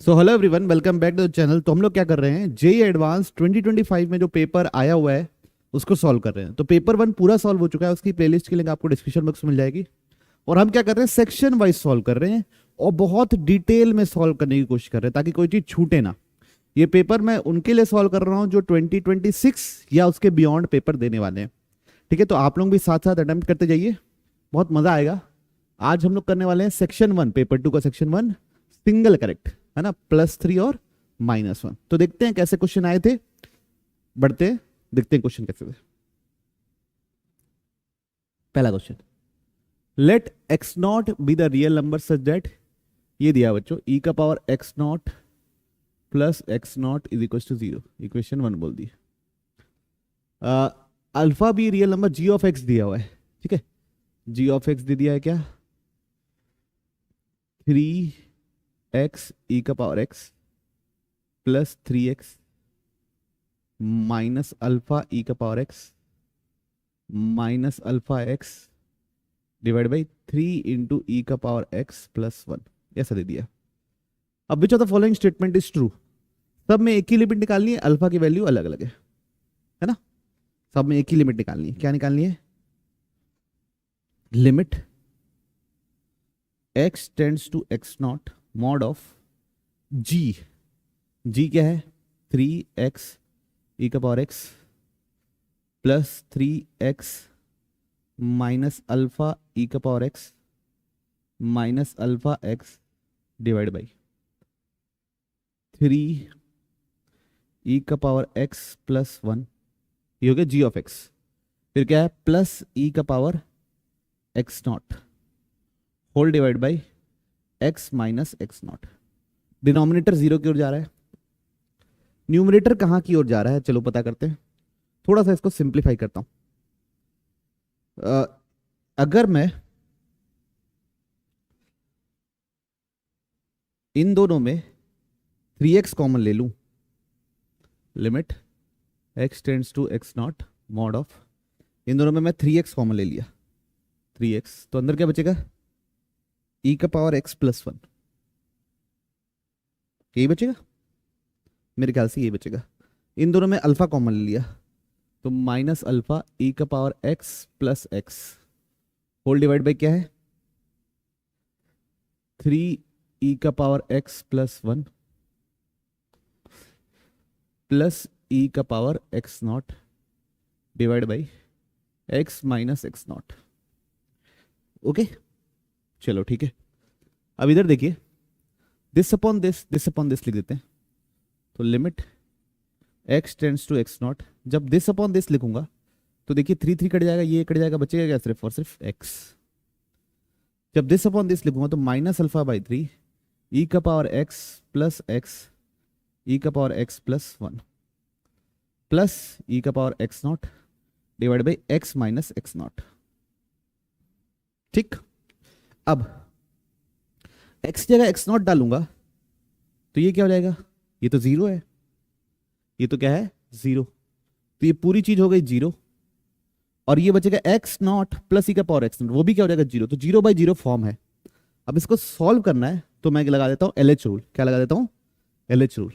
So hello everyone, welcome back to the channel. तो हम लोग क्या कर रहे हैं, जेई एडवांस 2025 में जो पेपर आया हुआ है उसको सॉल्व कर रहे हैं। तो पेपर वन पूरा सॉल्व हो चुका है, उसकी प्लेलिस्ट की लिंक आपको डिस्क्रिप्शन बॉक्स में मिल जाएगी। और हम क्या कर रहे हैं, सेक्शन वाइज सॉल्व कर रहे हैं और बहुत डिटेल में सॉल्व करने की कोशिश कर रहे हैं ताकि कोई चीज छूटे ना। ये पेपर मैं उनके लिए सॉल्व कर रहा हूँ जो 2026 या उसके बियॉन्ड पेपर देने वाले हैं। ठीक है, तो आप लोग भी साथ साथ अटेम्प्ट करते जाइए, बहुत मजा आएगा। आज हम लोग करने वाले हैं सेक्शन वन, पेपर टू का सेक्शन वन, सिंगल करेक्ट है ना, +3 और -1। तो देखते हैं कैसे क्वेश्चन आए थे, बढ़ते हैं, देखते हैं क्वेश्चन कैसे थे। पहला question, let x0 be the real number such that, ये दिया बच्चों, e का power x0 plus x0 is equal to 0। Equation 1 बोल दी। अल्फा भी real number g of x दिया हुआ है। ठीक है, g ऑफ x दे दिया है क्या, 3x e का power x plus 3x minus alpha e का power x minus alpha x divide by 3 into e का पावर x प्लस 1, ऐसा दे दिया। अब which of the following statement is true. सब में एक ही लिमिट निकालनी है, अल्फा की वैल्यू अलग अलग है ना। सब में एक ही लिमिट निकालनी है। क्या निकालनी है, limit x tends to x0 mod of g क्या है, 3x e का power x plus 3x minus alpha e का power x minus alpha x divide by 3 e का पावर x प्लस 1, ये हो गया g ऑफ x। फिर क्या है, प्लस ई का power x0 whole divide by x minus x0। Denominator 0 की ओर जा रहा है, न्यूमरेटर कहां की ओर जा रहा है, चलो पता करते हैं। थोड़ा सा इसको सिंप्लीफाई करता हूं। अगर मैं इन दोनों में 3x कॉमन ले लूं, limit x tends to x0 mod of, इन दोनों में मैं 3x कॉमन ले लिया, 3x, तो अंदर क्या बचेगा, e का पावर x प्लस 1, यही बचेगा मेरे ख्याल से, यही बचेगा। इन दोनों में अल्फा कॉमन ले लिया तो माइनस अल्फा e का power x plus x whole divide by क्या है, 3 e का power x plus 1 plus e का power x0 divide by x minus x0। Okay, चलो ठीक है। अब इधर देखिए, दिस अपॉन दिस लिख देते हैं। तो limit x tends to x0, जब दिस अपॉन दिस लिखूंगा तो देखिए 3 कट जाएगा, ये कट जाएगा, बचेगा क्या, सिर्फ और सिर्फ x। जब दिस अपॉन दिस लिखूंगा तो माइनस अल्फा बाई 3 ई का पावर x प्लस x ई का पावर x प्लस 1 प्लस ई का power x0 divide by x minus x0। ठीक, अब x की जगह x0 डालूंगा तो ये क्या हो जाएगा, ये तो 0 है, ये तो क्या है 0, तो ये पूरी चीज हो गई 0 और ये बचेगा x0 प्लस ई का पावर x0, वो भी क्या हो जाएगा 0, तो 0/0 फॉर्म है। अब इसको सॉल्व करना है तो मैं लगा देता हूं LH रूल। क्या लगा देता हूं, LH रूल।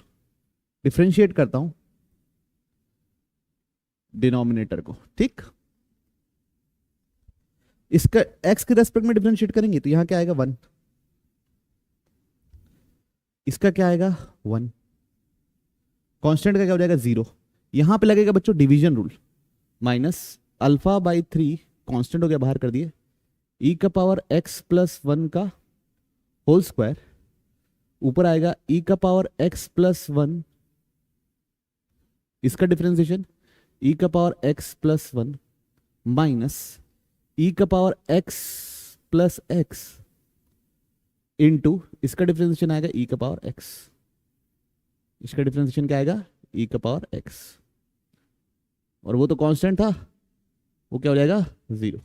डिफरेंशिएट करता हूं डिनोमिनेटर को। ठीक, इसका x के रेस्पेक्ट में डिफरेंशिएट करेंगे तो यहां क्या आएगा 1, इसका क्या आएगा 1, कांस्टेंट का क्या हो जाएगा 0। यहां पे लगेगा बच्चों division rule, minus alpha by 3 constant हो गया, बाहर कर दिए, ई का पावर x प्लस 1 का होल स्क्वायर, ऊपर आएगा ई का पावर x प्लस 1, इसका डिफरेंशिएशन ई का पावर x प्लस 1 माइनस ई का power x plus x into, इसका डिफरेंशिएशन आएगा ई का पावर x, इसका डिफरेंशिएशन क्या आएगा ई का पावर x, और वो तो कांस्टेंट था, वो क्या हो जाएगा 0।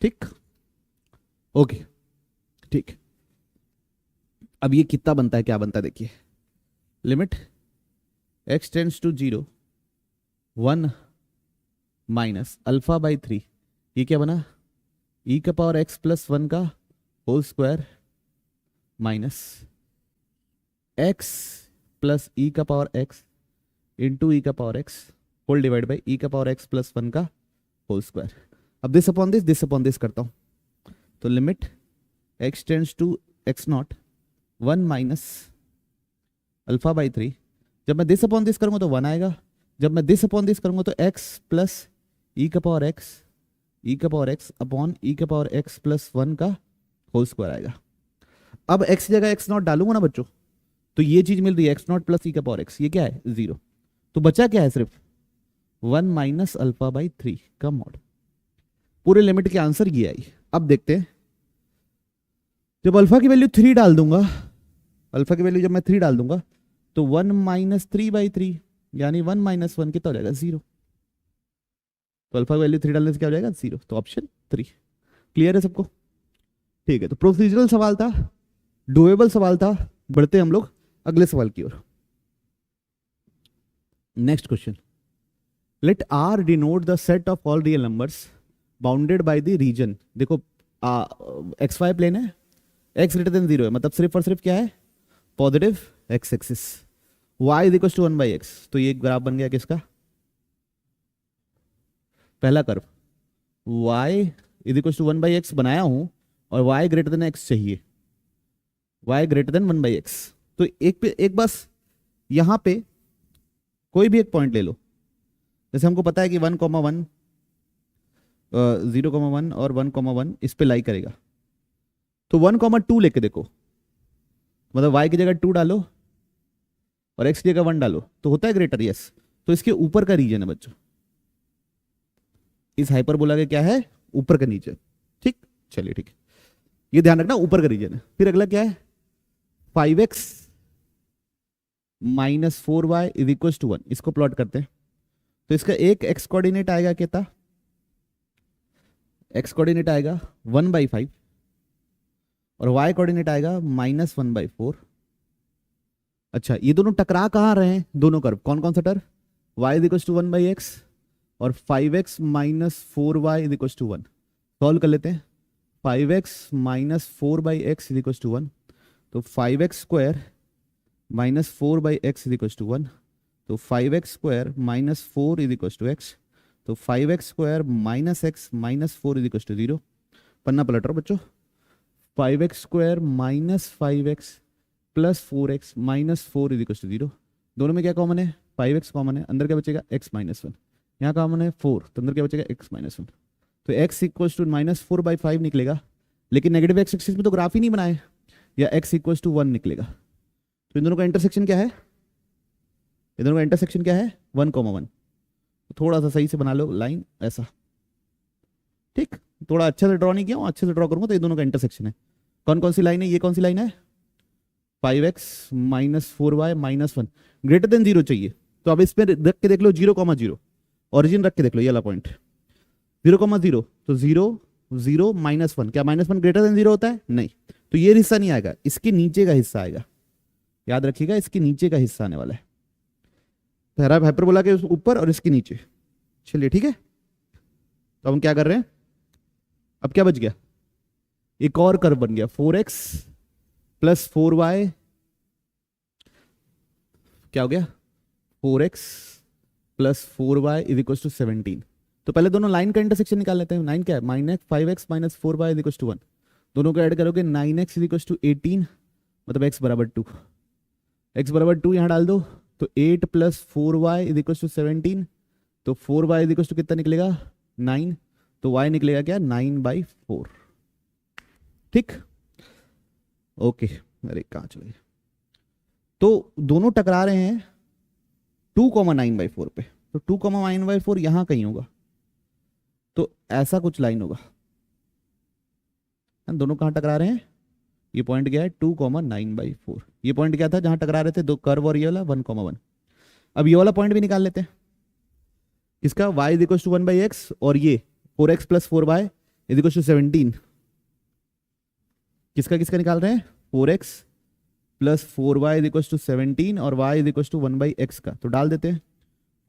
ठीक, ओके ठीक। अब ये कितना बनता है, क्या बनता है देखिए, limit x tends to 0 1 minus alpha by 3, ये क्या बना, ई का पावर x प्लस 1 का whole square minus x plus ई का पावर एक्स इंटू ई का power x whole divide by e का पावर एक्स प्लस 1 का होल स्क्वायर. अब दिस अपॉन दिस करता हूँ. तो limit x tends to x naught 1 minus alpha by 3. जब मैं दिस अपॉन दिस करूँगा तो 1 आएगा. जब मैं दिस अपॉन दिस करूँगा तो x प्लस ई का पावर x अपॉन ई का पावर x प्लस 1 का होल स्क्वायर आएगा. अब x की जगह x नॉट डालूंगा ना बच्चों, तो ये चीज मिल रही है x नॉट प्लस ई का पावर x. ये क्या है? 0. तो बचा क्या है? सिर्फ 1 माइनस अल्फा बाई 3 का मॉड. पूरे लिमिट के आंसर ये आई. अब देखते हैं, जब अल्फा की वैल्यू 3 डाल दूंगा, अल्फा की वैल्यू जब मैं 3 डाल दूंगा तो 1 माइनस 3 बाई 3 यानी 1 माइनस 1 कितना हो जाएगा? 0. तो अल्फा की वैल्यू 3 डालने से क्या हो जाएगा? 0. तो ऑप्शन 3. क्लियर है सबको? ठीक है. तो प्रोसीजरल सवाल था, डुएबल सवाल था. बढ़ते हैं हम लोग अगले सवाल की ओर. Next question. Let R denote the set of all real numbers bounded by the region. देखो एक्स वाई प्लेन है, एक्स ग्रेटर देन 0 है, मतलब सिर्फ और सिर्फ क्या है? Positive x axis. y is equal to 1 by x. तो ये एक ग्राफ बन गया किसका? पहला curve. y is equal to 1 by x बनाया हूं और y ग्रेटर देन x चाहिए. y greater then 1 by x. तो एक बस यहां पे कोई भी एक पॉइंट ले लो. जैसे हमको पता है कि 1, 1 0, 1 और 1, 1 इस पे लाई करेगा. तो 1, 2 लेके देखो, मतलब y की जगह 2 डालो और x की जगह 1 डालो तो होता है ग्रेटर. यस. तो इसके ऊपर का रीजन है बच्चों. इस हाइपरबोला के क्या है? ऊपर का रीजन. ठीक. चलिए ठीक है, ये ध्यान रखना, ऊपर का रीजन है. फिर अगला क्या है? 5x minus 4y is equal to 1. इसको प्लॉट करते हैं. तो इसका एक x कोऑर्डिनेट आएगा कितना? x कोऑर्डिनेट आएगा 1/5 और y कोऑर्डिनेट आएगा -1/4. अच्छा, ये दोनों टकरा कहाँ रहे हैं? दोनों कर्व. कौन कौन सा term? y is equal to 1/x और 5x minus 4y is equal to 1. Solve कर लेते हैं. 5x minus 4/x is equal to 1. तो 5x square minus 4/x is equal to 1. तो 5x square minus 4 is equal to x. तो 5x square minus x minus 4 is equal to 0. पन्ना पलट रहा बच्चों. 5x square minus 5x plus 4x minus 4 is equal to 0. दोनों में क्या common है? 5x कॉमन है. अंदर क्या बचेगा? x minus 1. यहाँ कॉमन है 4, तो अंदर क्या बचेगा? x minus 1. तो x इक्वल टू -4/5 निकलेगा. लेकिन नेगेटिव x एक्सिस में तो ग्राफ ही नहीं बनाए, या x इक्वल टू 1 निकलेगा. तो इन दोनों का इंटरसेक्शन क्या है? इन दोनों का इंटरसेक्शन क्या है? 1, 1. तो थोड़ा सा सही से बना लो लाइन ऐसा. ठीक. थोड़ा अच्छे से ड्रॉ नहीं किया हूं, अच्छे से ड्रॉ करूंगा तो ये दोनों का इंटरसेक्शन है. कौन कौन सी लाइन है? ये कौन सी लाइन है? 5x minus 4y minus 1 greater than 0 चाहिए. तो अब इसमें रख के देख लो 0,0. ऑरिजिन रख के देख लो, ये वाला पॉइंट 0,0. तो 0, 0, -1. क्या -1 ग्रेटर देन 0 होता है? नहीं. तो ये हिस्सा नहीं आएगा, इसके नीचे का हिस्सा आएगा. याद रखिएगा, इसके नीचे का हिस्सा आने वाला है. पहला हाइपरबोला के ऊपर और इसके नीचे. चलिए ठीक है. तो हम क्या कर रहे हैं? अब क्या बच गया? एक और कर्व बन गया. 4x प्लस 4y क्या हो गया? 4x plus 4y is equal to 17. तो पहले दोनों लाइन का इंटरसेक्शन निकाल लेते हैं. 9 क्या है? -5x minus 4y is equal to 1. दोनों को ऐड करोगे 9x इज इक्वल टू 18, मतलब x बराबर 2. x बराबर 2 यहाँ डाल दो तो 8 plus 4y is equal to 17. तो 4y इज इक्वल टू कितना निकलेगा? 9. तो y निकलेगा क्या? 9/4. ठीक. ओके. अरे कहाँ चले? तो दोनों टकरा रहे हैं 2,9/4 पे. तो 2,9/4 यहां कहीं होगा. तो ऐसा कुछ लाइन होगा. दोनों कहां टकरा रहे हैं? ये पॉइंट क्या है? 2,9/4. ये पॉइंट क्या था जहां टकरा रहे थे? दो कर्व और ये वाला 1,1. अब ये वाला पॉइंट भी निकाल लेते हैं. इसका y is equal to 1/x और ये 4x plus 4y is equal to 17. किसका किसका निकाल रहे हैं? 4x plus 4y is equal to 17 और y is equal to 1/x का. तो डाल देते हैं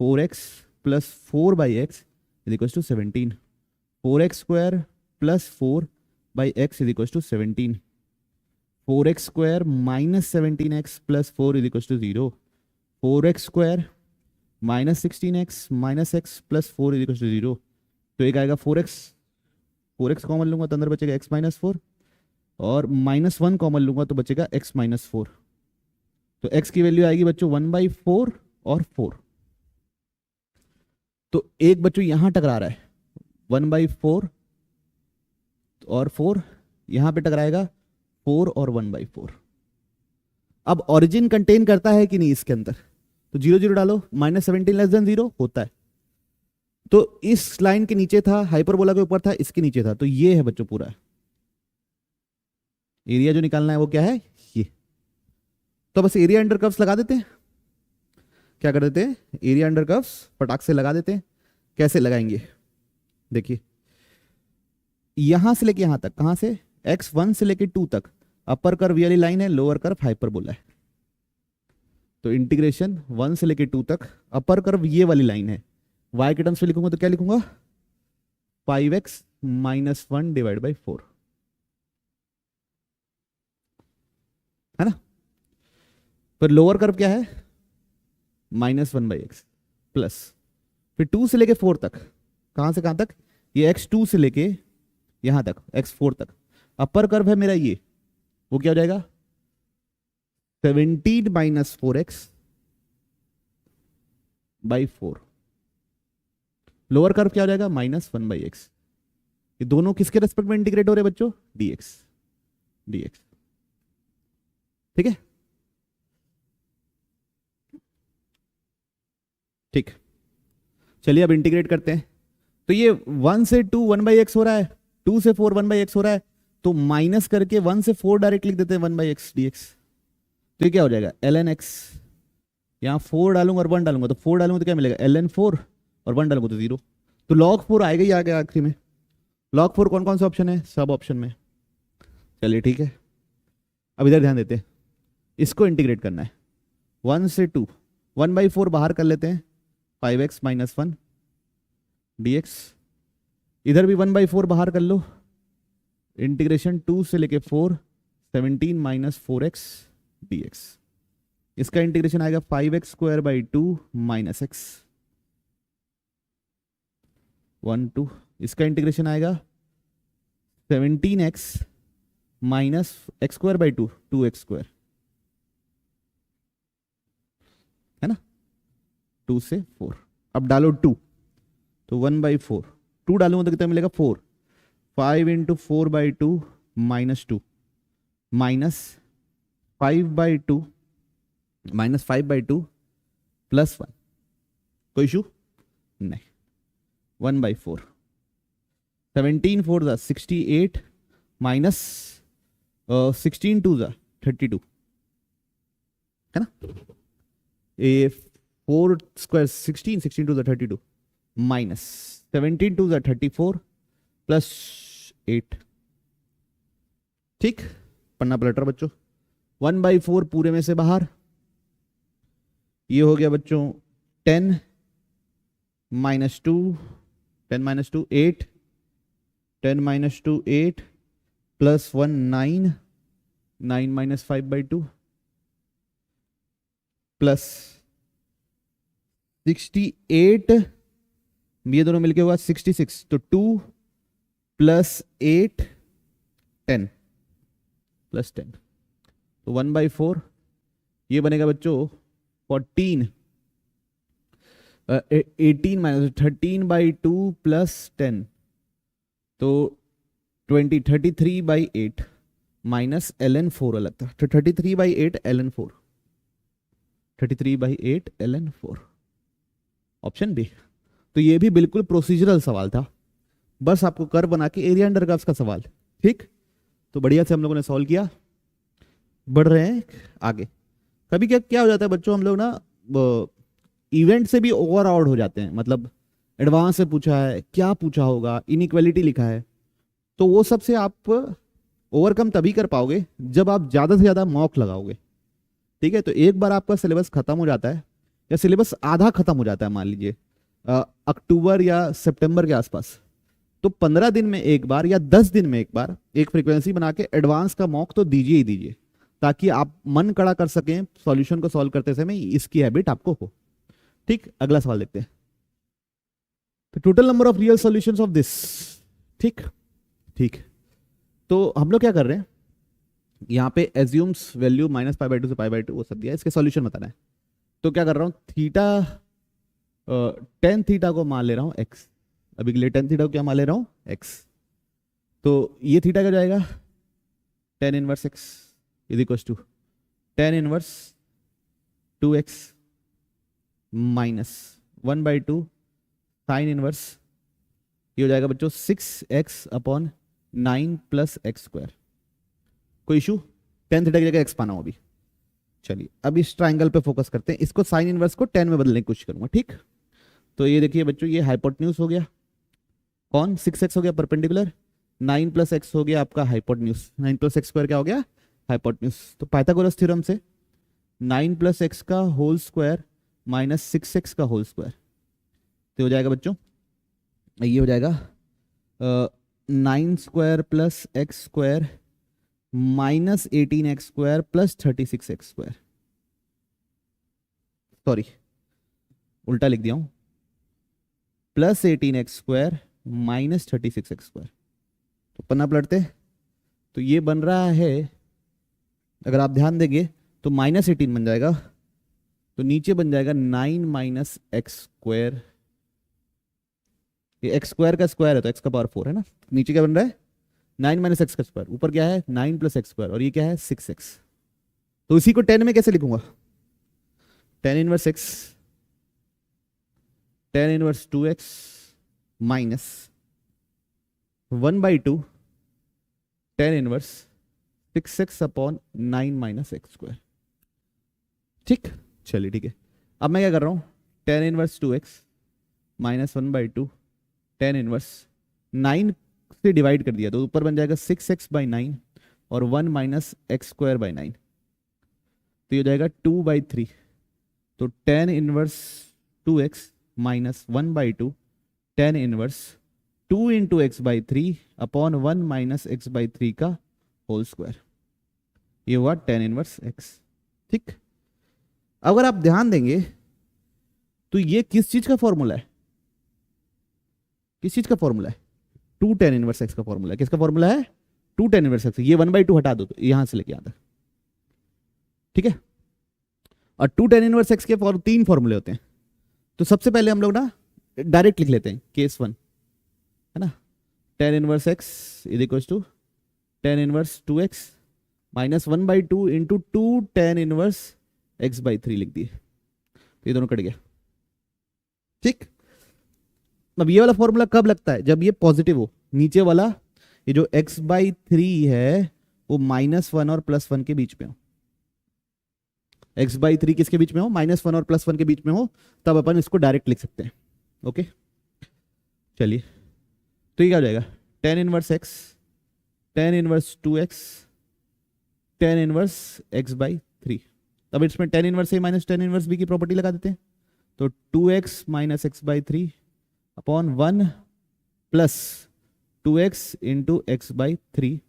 4x plus 4/x is equal to 17. 4x square plus 4/x is equal to 17. 4x square minus 17x plus 4 is equal to 0। 4x square minus 16x minus x plus 4 is equal to 0। तो एक आएगा 4x, 4x common लूंगा तो अंदर बचेगा x minus 4, और minus 1 common लूंगा तो बचेगा x माइनस 4। तो x की वैल्यू आएगी बच्चों 1/4 और 4। तो एक बच्चों यहां टकरा रहा है 1/4 और 4, यहां पे टकराएगा 4 और 1/4। अब ओरिजिन कंटेन करता है कि नहीं इसके अंदर, तो 0 0 डालो, माइनस 17 लेस देन 0 होता है। तो इस लाइन के नीचे था, हाइपरबोला के ऊपर था, इसके नीचे था, तो ये है बच्चों पूरा एरिया जो निकालना है वो क्या है, ये। तो बस एरिया अंडर कर्व्स लगा देते हैं। क्या कर देते हैं, एरिया अंडर कर्व्स फटाक से लगा देते हैं। कैसे लगाएंगे, देखिए यहां से लेके यहां तक, कहां से, x1 से लेके 2 तक अपर कर्व ये वाली लाइन है, लोअर कर्व हाइपरबोला है। तो इंटीग्रेशन 1 से लेके 2 तक, अपर कर्व ये वाली लाइन है, y के टर्म्स में लिखूंगा तो क्या लिखूंगा, 5x माइनस 1 डिवाइड बाई 4, है ना। फिर लोअर कर्व क्या है, माइनस 1/x प्लस, फिर 2 से लेके 4 तक, कहां से कहां तक, ये x2 से लेके यहां तक x4 तक, अपर कर्व है मेरा ये, वो क्या हो जाएगा 17 minus 4x by 4। Lower curve क्या हो जाएगा माइनस 1/x। ये दोनों किसके रेस्पेक्ट में इंटीग्रेट हो रहे हैं बच्चों, dx, dx, ठीक है। ठीक, चलिए अब इंटीग्रेट करते हैं। तो ये 1 से 2 1/x हो रहा है, 2 से 4 1/x हो रहा है, तो माइनस करके 1 से 4 डायरेक्ट लिख देते हैं 1/x dx। तो ये क्या हो जाएगा ln x, यहां 4 डालूंगा और 1 डालूंगा, तो 4 डालूंगा तो क्या मिलेगा ln 4, और 1 डालूंगा तो 0। तो log 4 आएगा ही, आ गया आखिरी में। log 4 कौन कौन सा ऑप्शन है, सब ऑप्शन में। चलिए ठीक है, अब इधर ध्यान देते हैं, इसको इंटीग्रेट करना है 1 से 2, 1/4 बाहर कर लेते हैं, 5x माइनस 1 dx। इधर भी 1/4 बाहर कर लो, इंटीग्रेशन 2 से लेके 4, 17 माइनस 4x dx। इसका इंटीग्रेशन आएगा 5x square by 2 minus x 1 2। इसका इंटीग्रेशन आएगा 17x minus x square by 2 2x square, है ना, 2 से 4। अब डालो 2, तो 1/4, 2 डालूंगा तो कितना मिलेगा 4, 5 into 4/2 minus 2, minus 5/2 minus 5/2 plus 1, कोई इशू नहीं, 1/4, 17 4 ज़ा 68 माइनस 16 2 ज़ा 32, है ना। ये 4 स्क्वायर 16 16 2 ज़ा 32 माइनस 17 2 ज़ा 34 प्लस 8। ठीक, पन्ना पलटर बच्चों, 1/4 पूरे में से बाहर, ये हो गया बच्चों 10 minus 2, 10 minus 2 8, 10 minus 2 8 plus 1 9, 9 minus 5/2 plus 68, ये दोनों मिलके हुआ 66, तो 2 प्लस 8 10 प्लस 10, तो 1/4, ये बनेगा बच्चों 14 18 माइनस 13/2 प्लस 10, तो 20 33/8 माइनस ln 4 अलग था, तो 33/8 ln 4, 33/8 ln 4, ऑप्शन बी। तो ये भी बिल्कुल प्रोसीजरल सवाल था, बस आपको कर्व बना के एरिया अंडर कर्व्स का सवाल। ठीक, तो बढ़िया से हम लोगों ने सॉल्व किया, बढ़ रहे हैं आगे। कभी क्या क्या हो जाता है बच्चों, हम लोग ना इवेंट से भी ओवर आउट हो जाते हैं, मतलब एडवांस से पूछा है, क्या पूछा होगा, इनइक्वालिटी लिखा है, तो वो सबसे आप ओवरकम तभी कर पाओगे जब आप ज़्यादा से ज़्यादा मॉक लगाओगे। ठीक है, तो एक बार आपका सिलेबस खत्म हो जाता है, या सिलेबस आधा खत्म हो जाता है, मान लीजिए अक्टूबर या सितंबर के आसपास, तो 15 दिन में एक बार या 10 दिन में एक बार एक फ्रीक्वेंसी बना के एडवांस का मॉक तो दीजिए ही दीजिए, ताकि आप मन कड़ा कर सकें सॉल्यूशन को सॉल्व करते समय, इसकी हैबिट आपको हो। ठीक, अगला सवाल देखते हैं। तो total number of real solutions of this. ठीक ठीक, तो हम लोग क्या कर रहे हैं, यहाँ पे एज्यूम्स वैल्यू -π/2 से π/2 वो सब दिया है, इसके सॉल्यूशन बताना है। तो क्या कर रहा हूँ, थीटा टेन थीटा को मान ले रहा हूँ एक्स, अभी के लिए टेन थीटा को क्या मान ले रहा हूँ एक्स। तो ये थीटा क्या जाएगा, tan inverse x is equal to tan inverse 2x -1/2 sine inverse, ये हो जाएगा बच्चों 6x/9 + x²। कोई इशू, टेन थीटा की जगह एक्स पाना हो अभी। चलिए अब इस ट्राइंगल पे फोकस करते हैं, इसको साइन इनवर्स को 10 में बदलने की कोशिश करूंगा। ठीक, तो ये देखिए बच्चों, ये हाइपोटेन्यूज हो गया, कौन 6x हो गया परपेंडिकुलर, 9 + x हो गया आपका हाइपोटेन्यूज, 9 + x² क्या हो गया हाइपोटेन्यूज। तो पाइथागोरस थ्योरम से 9 + x का होल स्क्वायर - 6x का होल स्क्वायर, तो हो जाएगा बच्चों, ये हो जाएगा 9² + x² -18x² + 36x²। सॉरी उल्टा लिख दिया हूं, +18x² -36x²। तो पन्ना पलटते, तो ये बन रहा है, अगर आप ध्यान देंगे तो -18 बन जाएगा, तो नीचे बन जाएगा 9 - x²। ये x² का स्क्वायर है तो x का पावर 4 है ना, नीचे क्या बन रहा है 9 - x का स्क्वायर, ऊपर क्या है 9 + x², और ये क्या है 6x। तो इसी को 10 में कैसे लिखूंगा, 10 inverse x 10 inverse 2x -1/2 10 inverse 6x/9 - x²। ठीक, चलिए ठीक है। अब मैं क्या कर रहा हूं, 10 इनवर्स 2x -1/2 10 इनवर्स 9 से डिवाइड कर दिया, तो ऊपर बन जाएगा 6x/9 और 1 - x²/9, तो ये हो जाएगा 2/3। तो 10 inverse 2x -1/2 10 inverse 2 × x/3 upon 1 - x/3 का होल स्क्वायर, ये हुआ 10 इनवर्स x। ठीक, अगर आप ध्यान देंगे तो ये किस चीज का फॉर्मूला है, किस चीज का फॉर्मूला है, 2 10 इनवर्स x का फॉर्मूला है। किसका फॉर्मूला है, 2 10 इनवर्स x। ये 1/2 हटा दो, तो यहां से लेके आता, ठीक है। और 2 10 इनवर्स x के तीन फॉर्मूले होते हैं, तो सबसे पहले हम लोग ना डायरेक्ट लिख लेते हैं, केस 1 है ना, 10 inverse x is equal to 10 inverse 2x -1/2 into 2 10 inverse x/3 लिख दिए, तो ये दोनों कट गया। ठीक, अब ये वाला फॉर्मूला कब लगता है, जब ये पॉजिटिव हो, नीचे वाला ये जो x/3 है वो -1 और +1 के बीच में हो, x/3 किसके बीच में हो, -1 और +1 के बीच में हो, तब अपन इसको डायरेक्ट लिख सकते हैं। ओके, चलिए, तो ये क्या हो जाएगा 10 inverse x 10 inverse 2x 10 inverse x/3। अब इसमें 10 इनवर्स a - 10 इनवर्स b की प्रॉपर्टी लगा देते हैं, तो 2x - x/3 upon 1 plus 2x into x/3,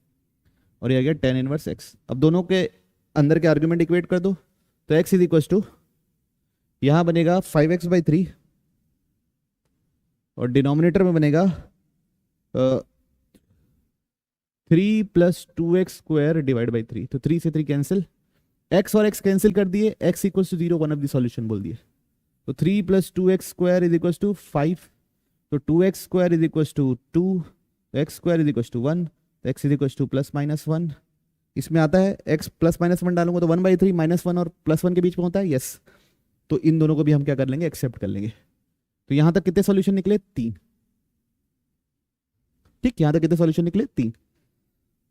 और ये आ गया 10 इनवर्स x। अब दोनों के अंदर के आर्ग्यूमेंट इक्वेट कर दो, तो x इज इक्वल टू यहां बनेगा 5x/3 और डिनोमिनेटर में बनेगा 3 + 2x² / 3। तो 3 से 3 कैंसिल, x और x कैंसिल कर दिए, x equal to 0 one of the solution बोल दिए। तो 3 + 2x² इज इक्वल टू 5, तो 2x² is equal to 2, x² is equal to 1, तो x इज इक्वल टू +-1। इसमें आता है x +-1 डालूंगा तो 1/3 -1 और +1 के बीच में होता है, यस। तो इन दोनों को भी हम क्या कर लेंगे, एक्सेप्ट कर लेंगे। तो यहां तक कितने सॉल्यूशन निकले, 3। ठीक, यहां तक कितने सॉल्यूशन निकले, 3।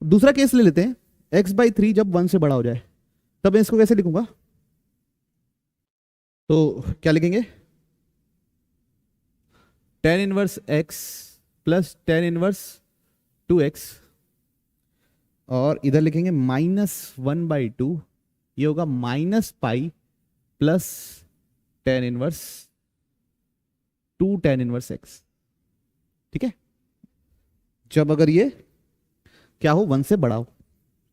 दूसरा केस ले लेते हैं, x/3 जब 1 से बड़ा हो जाए, तब मैं इसको कैसे लिखूंगा, तो क्या लिखेंगे 10 inverse x plus 10 inverse 2x, और इधर लिखेंगे -1/2, ये होगा -π प्लस 10 इनवर्स 2 10 इनवर्स x। ठीक है, जब अगर ये क्या हो, 1 से बड़ा हो।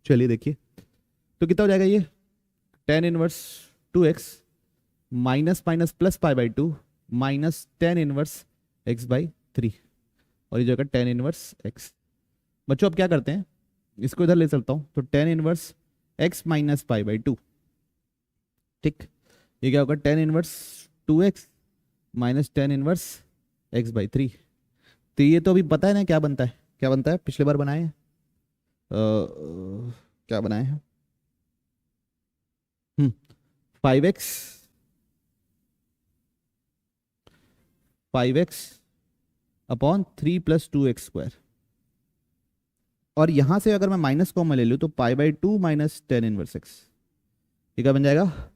चलिए देखिए, तो कितना हो जाएगा ये, tan inverse 2x minus minus plus pi by 2 minus tan inverse x by 3, और ये जो है tan इनवर्स x। बच्चों अब क्या करते हैं, इसको इधर ले चलता हूं, तो tan inverse x minus pi by 2, ठीक, ये क्या होगा, tan inverse 2x minus tan inverse x by 3। तो ये तो अभी पता है ना क्या बनता है, क्या बनता है, पिछले बार बनाए हैं, क्या बनाए हैं, 5x 5x upon 3 plus 2x square, और यहां से अगर मैं माइनस कॉमन ले लूँ तो pi by 2 minus tan inverse x, ये क्या बन जाएगा,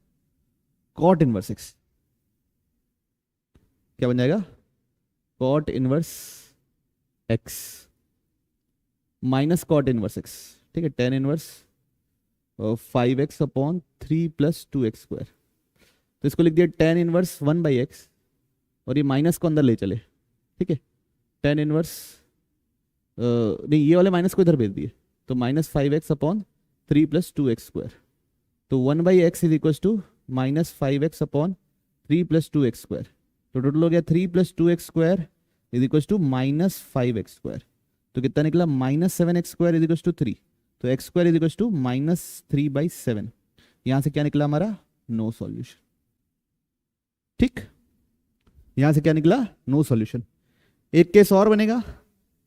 cot इनवर्स x, क्या बन जाएगा, cot inverse x minus cot inverse x, ठीक है, tan inverse 5x upon 3 plus 2x square. तो इसको लिख दिया tan इनवर्स 1 बाई एक्स, और ये माइनस को अंदर ले चले, ठीक है, tan इनवर्स नहीं, ये वाले माइनस को इधर भेज दिए, तो minus 5x upon 3 plus 2x square, तो 1 by x is equal to minus 5x upon 3 plus 2x square, तो टोटल हो गया 3 plus 2x square is equal to minus 5x square. तो कितना निकला, minus 7x square is equal to 3, तो x square is equal to minus 3 by 7। यहां से क्या निकला हमारा, नो सॉल्यूशन, ठीक, यहां से क्या निकला, नो सॉल्यूशन। एक केस और बनेगा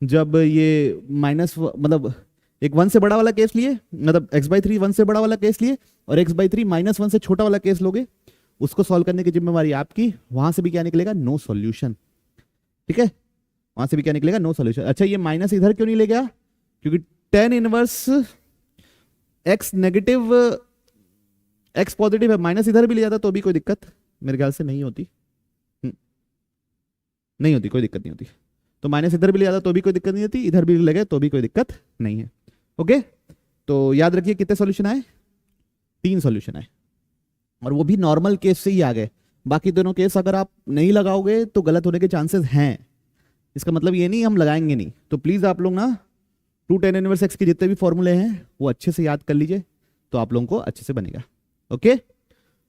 जब ये माइनस मतलब एक 1 से बड़ा वाला केस लिए, मतलब x बाई 3 1 से बड़ा वाला केस लिए, और x बाई 3 माइनस 1 से छोटा वाला केस लोगे, उसको सॉल्व करने की जिम्मेवारी आपकी, वहां से भी क्या निकलेगा, नो सॉल्यूशन, ठीक है, वहां से भी क्या निकलेगा, नो सॉल्यूशन। अच्छा ये माइनस इधर क्यों नहीं ले गया, क्योंकि tan inverse x negative x positive है, माइनस इधर भी ले जाता तो भी कोई दिक्कत मेरे ख्याल से नहीं होती, नहीं होती, कोई दिक्कत नहीं होती, तो माइनस इधर भी ले जाता तो भी कोई दिक्कत नहीं होती, इधर भी लगे तो भी कोई दिक्कत नहीं है। ओके, तो याद रखिए कितने सॉल्यूशन आए, 3 सॉल्यूशन आए, और वो भी नॉर्मल केस से ही आ गए। बाकी दोनों केस अगर आप नहीं लगाओगे तो गलत होने के चांसेस हैं, इसका मतलब ये नहीं हम लगाएंगे नहीं। तो प्लीज आप लोग ना 2 tan इनवर्स x के जितने भी फॉर्मूले हैं वो अच्छे से याद कर लीजिए, तो आप लोगों को अच्छे से बनेगा। ओके,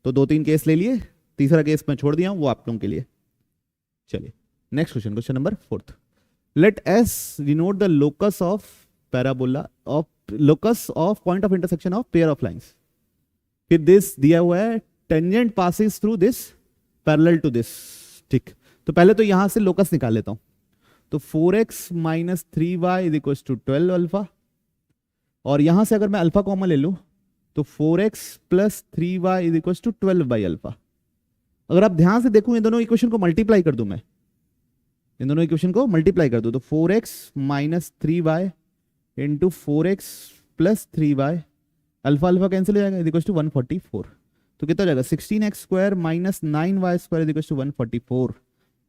तो 2-3 केस ले लिए, तीसरा केस मैं छोड़ दिया हूं, वो आप लोगों के लिए। चलिए next question, question number 4। Let s denote the locus of parabola of locus of point of intersection of pair of lines. फिर दिस दिया हुआ है tangent passes through this parallel to this, ठीक, तो पहले तो यहां से लोकस निकाल लेता हूं, तो 4x minus 3y is equal to 12 alpha, और यहां से अगर मैं अल्फा कॉमन ले लूं तो 4x plus 3y is equal to 12 by alpha. अगर आप ध्यान से देखो इन दोनों इक्वेशन को मल्टीप्लाई कर दूं, मैं इन दोनों इक्वेशन को मल्टीप्लाई कर दूं, तो 4x minus 3y into 4x plus 3y, alpha alpha cancel हो जाएगा, इज इक्वल टू 144। तो कितना हो जाएगा, 16x square minus 9y square is equal to 144,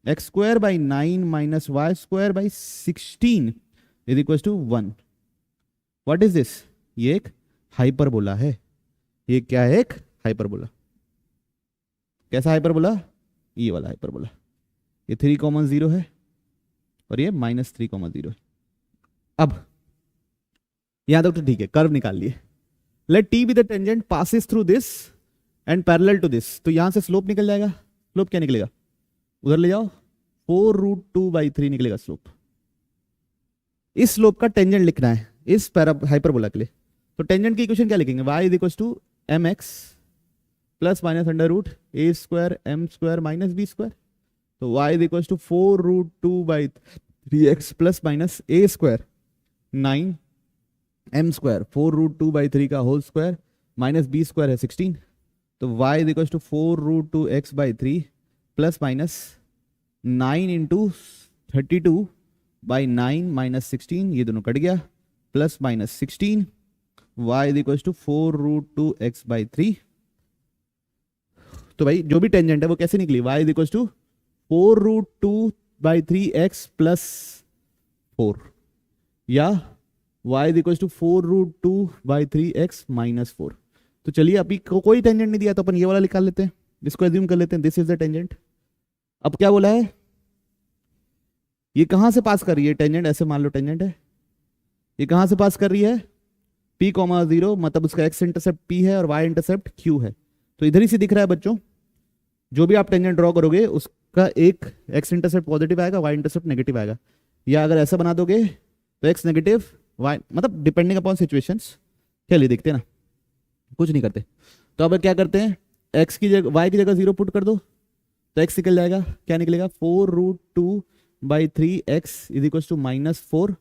x square by 9 minus y square by 16 is equal to 1। What is this, ये एक hyperbola है, ये क्या है, एक हाइपरबोला। कैसा हाइपरबोला, ये वाला हाइपरबोला, ये 3 कॉमन 0 है और ये माइनस 3 कॉमन 0 है। अब यहां तक तो ठीक है, कर्व निकाल लिए। Let t be the tangent passes through this and parallel to this, तो यहां से स्लोप निकल जाएगा, स्लोप क्या निकलेगा, उधर ले जाओ, 4√2/3 निकलेगा स्लोप। इस स्लोप का टेंजेंट लिखना है इस हाइपरबोला के लिए, तो टेंजेंट की इक्वेशन क्या लिखेंगे, y is equal to mx plus minus under root a square m square minus b square, तो y is equal to 4√2/3x plus minus a square 9 m square 4√2/3 का whole square minus b square है 16, तो y is equal to 4√2x/3 plus minus 9 into 32/9 minus 16, ये दोनों cut गया, plus minus 16, y is equal to 4√2x/3। तो भाई जो भी टेंजेंट है वो कैसे निकली, y is equal to 4√2/3x plus 4, या y is equal to 4√2/3x minus 4। तो चलिए अभी कोई टेंजेंट नहीं दिया तो अपन ये वाला निकाल लेते हैं, इसको एज्यूम कर लेते हैं दिस इज द टेंजेंट। अब क्या बोला है, ये कहां से पास कर रही है टेंजेंट, ऐसे मान लो टेंजेंट है, ये कहाँ से पास कर रही है, p कॉमा 0, मतलब उसका x इंटरसेप्ट p है और y इंटरसेप्ट q है। तो इधर ही से दिख रहा है बच्चों, जो भी आप टेंजेंट ड्रॉ करोगे उसका एक x इंटरसेप्ट पॉजिटिव आएगा, y इंटरसेप्ट नेगेटिव आएगा। या अगर ऐसा बना दोगे तो x नेगेटिव y, मतलब डिपेंडिंग अपॉन सिचुएशंस। चलिए देखते हैं ना, कुछ नहीं करते। तो अब क्या करते हैं, x की जगह y की जगह 0 पुट कर दो तो x निकल जाएगा, क्या निकलेगा 4√2/3x इज इक्वल टू -4।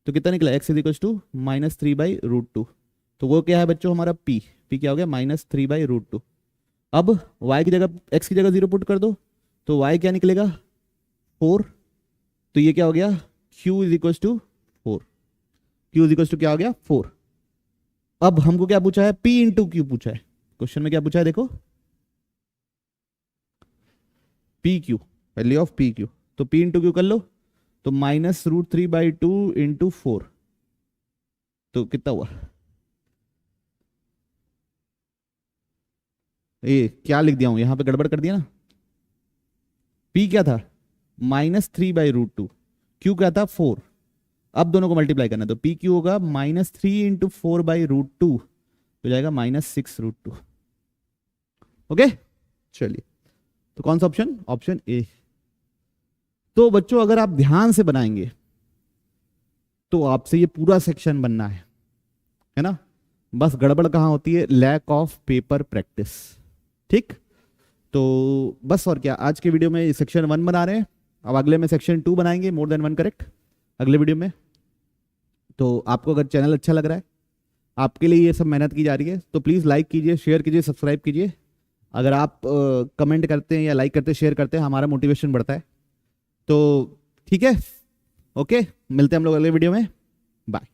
तो कितना निकला, x इज इक्वल टू -3/√2। तो वो क्या है बच्चों हमारा p क्या हो गया -3/√2। अब y की जगह x की जगह 0 पुट कर दो तो y क्या निकलेगा 4। तो ये क्या हो गया q is equal to 4, q is equal to क्या हो गया 4। अब हमको क्या पूछा है, p इंटू क्यू पूछा है, क्वेश्चन में क्या पूछा है देखो, P Q, value of P Q. तो p इंटू क्यू कर लो तो -√3/2 इंटू 4, तो कितना हुआ, ये क्या लिख दिया हूं यहां पे, गड़बड़ कर दिया ना। p क्या था -3/√2, q क्या था 4। अब दोनों को मल्टीप्लाई करना है तो पी क्यू होगा -3 इंटू 4/√2, हो जाएगा -6√2। ओके चलिए, तो कौन सा ऑप्शन, ऑप्शन ए। तो बच्चों अगर आप ध्यान से बनाएंगे तो आपसे ये पूरा सेक्शन बनना है ना। बस गड़बड़ कहाँ होती है, लैक ऑफ पेपर प्रैक्टिस। ठीक, तो बस और क्या, आज के वीडियो में सेक्शन 1 बना रहे हैं, अब अगले में सेक्शन 2 बनाएंगे, मोर देन 1 करेक्ट, अगले वीडियो में। तो आपको अगर चैनल अच्छा लग रहा है, आपके लिए ये सब मेहनत की जा रही है, तो प्लीज़ लाइक कीजिए, शेयर कीजिए, सब्सक्राइब कीजिए। अगर आप कमेंट करते हैं या लाइक करते हैं, शेयर करते हैं, हमारा मोटिवेशन बढ़ता है। तो ठीक है, ओके, मिलते हैं हम लोग अगले वीडियो में, बाय।